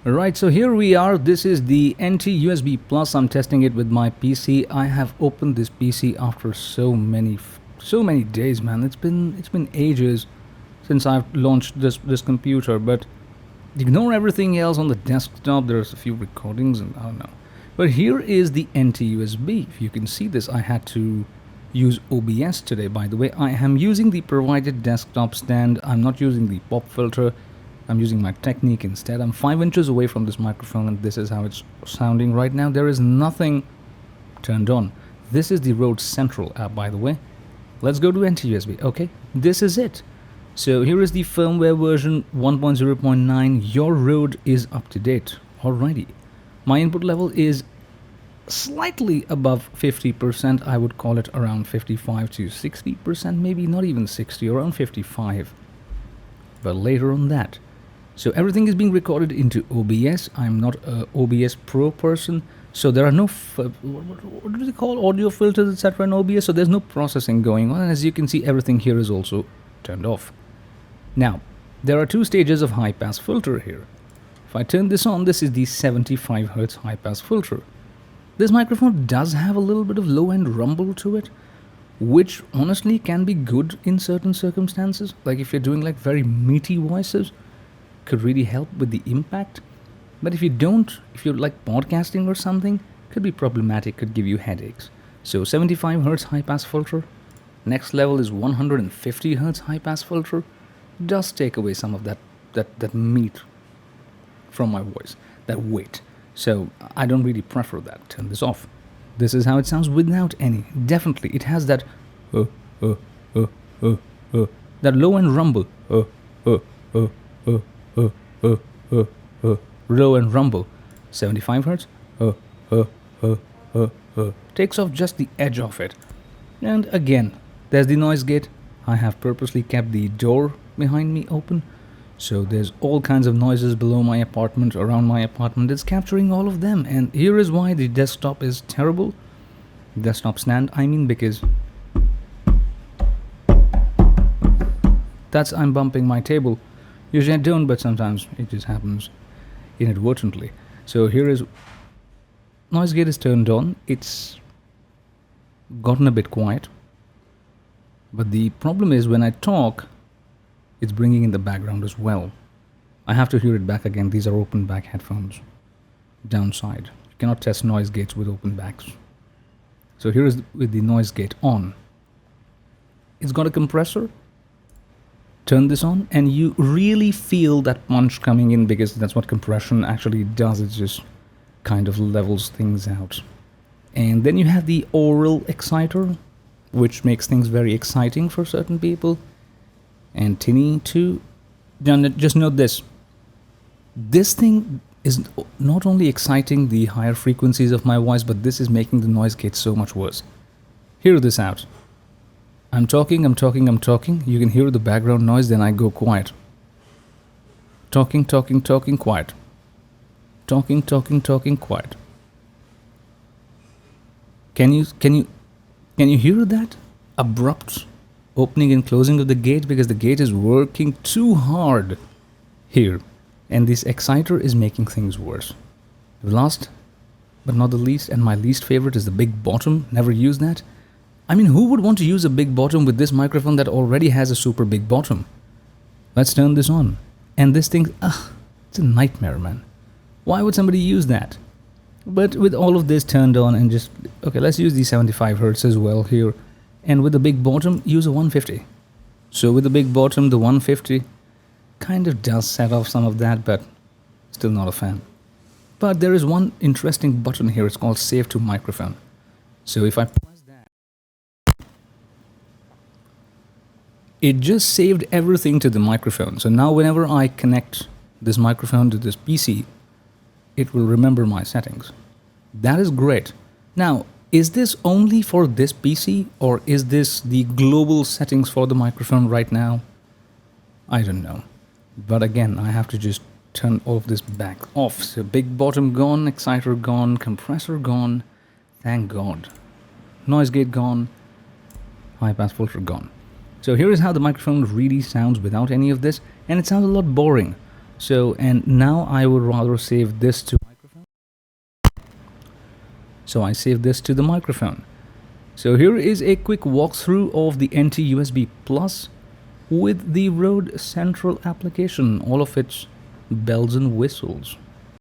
Right, so here we are. This is the NT USB Plus. I'm testing it with my PC. I have opened this PC after so many days, man. It's been ages since I've launched this computer, but ignore everything else on the desktop. There's a few recordings and I don't know. But here is the NT USB. If you can see this, I had to use OBS today. By the way, I am using the provided desktop stand. I'm not using the pop filter. I'm using my Technique instead. I'm 5 inches away from this microphone and this is how it's sounding right now. There is nothing turned on. This is the Rode Central app, by the way. Let's go to NT-USB. Okay, this is it. So here is the firmware version 1.0.9. Your Rode is up to date. Alrighty. My input level is slightly above 50%. I would call it around 55 to 60%, maybe not even 60, around 55. But later on that. So everything is being recorded into OBS. I'm not a OBS Pro person, so there are no what do they call audio filters, etc. in OBS. So there's no processing going on, and as you can see, everything here is also turned off. Now, there are two stages of high-pass filter here. If I turn this on, this is the 75 Hz high-pass filter. This microphone does have a little bit of low-end rumble to it, which honestly can be good in certain circumstances. Like if you're doing like very meaty voices, could really help with the impact. But if you don't, if you're like podcasting or something, could be problematic, could give you headaches. So 75 Hz high-pass filter. Next level is 150 Hz high-pass filter. Does take away some of that meat from my voice, that weight. So I don't really prefer that. Turn this off. This is how it sounds without any. Definitely, it has that uh, uh, uh, uh, that low-end rumble. Low and rumble. 75 Hz. Takes off just the edge of it. And again, there's the noise gate. I have purposely kept the door behind me open. So there's all kinds of noises below my apartment, around my apartment. It's capturing all of them. And here is why the desktop is terrible. Desktop stand, I mean, because I'm bumping my table. Usually I don't, but sometimes it just happens inadvertently. So here is noise gate is turned on. It's gotten a bit quiet. But the problem is when I talk, it's bringing in the background as well. I have to hear it back again. These are open back headphones. Downside. You cannot test noise gates with open backs. So here is with the noise gate on. It's got a compressor. Turn this on and you really feel that punch coming in because that's what compression actually does. It just kind of levels things out. And then you have the oral exciter, which makes things very exciting for certain people. And tinny too. Just note this. This thing is not only exciting the higher frequencies of my voice, but this is making the noise gate so much worse. Hear this out. I'm talking. You can hear the background noise, then I go quiet. Talking, quiet. Talking, quiet. Can you hear that? Abrupt opening and closing of the gate because the gate is working too hard here. And this exciter is making things worse. Last but not the least, and my least favorite is the big bottom. Never use that. I mean, who would want to use a big bottom with this microphone that already has a super big bottom? Let's turn this on. And this thing, it's a nightmare, man. Why would somebody use that? But with all of this turned on and just, okay, let's use the 75 Hz as well here. And with the big bottom, use a 150. So with the big bottom, the 150 kind of does set off some of that, but still not a fan. But there is one interesting button here. It's called Save to Microphone. So if I press that, it just saved everything to the microphone. So now whenever I connect this microphone to this PC, it will remember my settings. That is great. Now, is this only for this PC or is this the global settings for the microphone right now? I don't know. But again, I have to just turn all of this back off. So big bottom gone, exciter gone, compressor gone. Thank God. Noise gate gone, high pass filter gone. So here is how the microphone really sounds without any of this, and it sounds a lot boring. So, and now I would rather save this to microphone. So I save this to the microphone. So here is a quick walkthrough of the NT-USB Plus with the Rode Central application, all of its bells and whistles.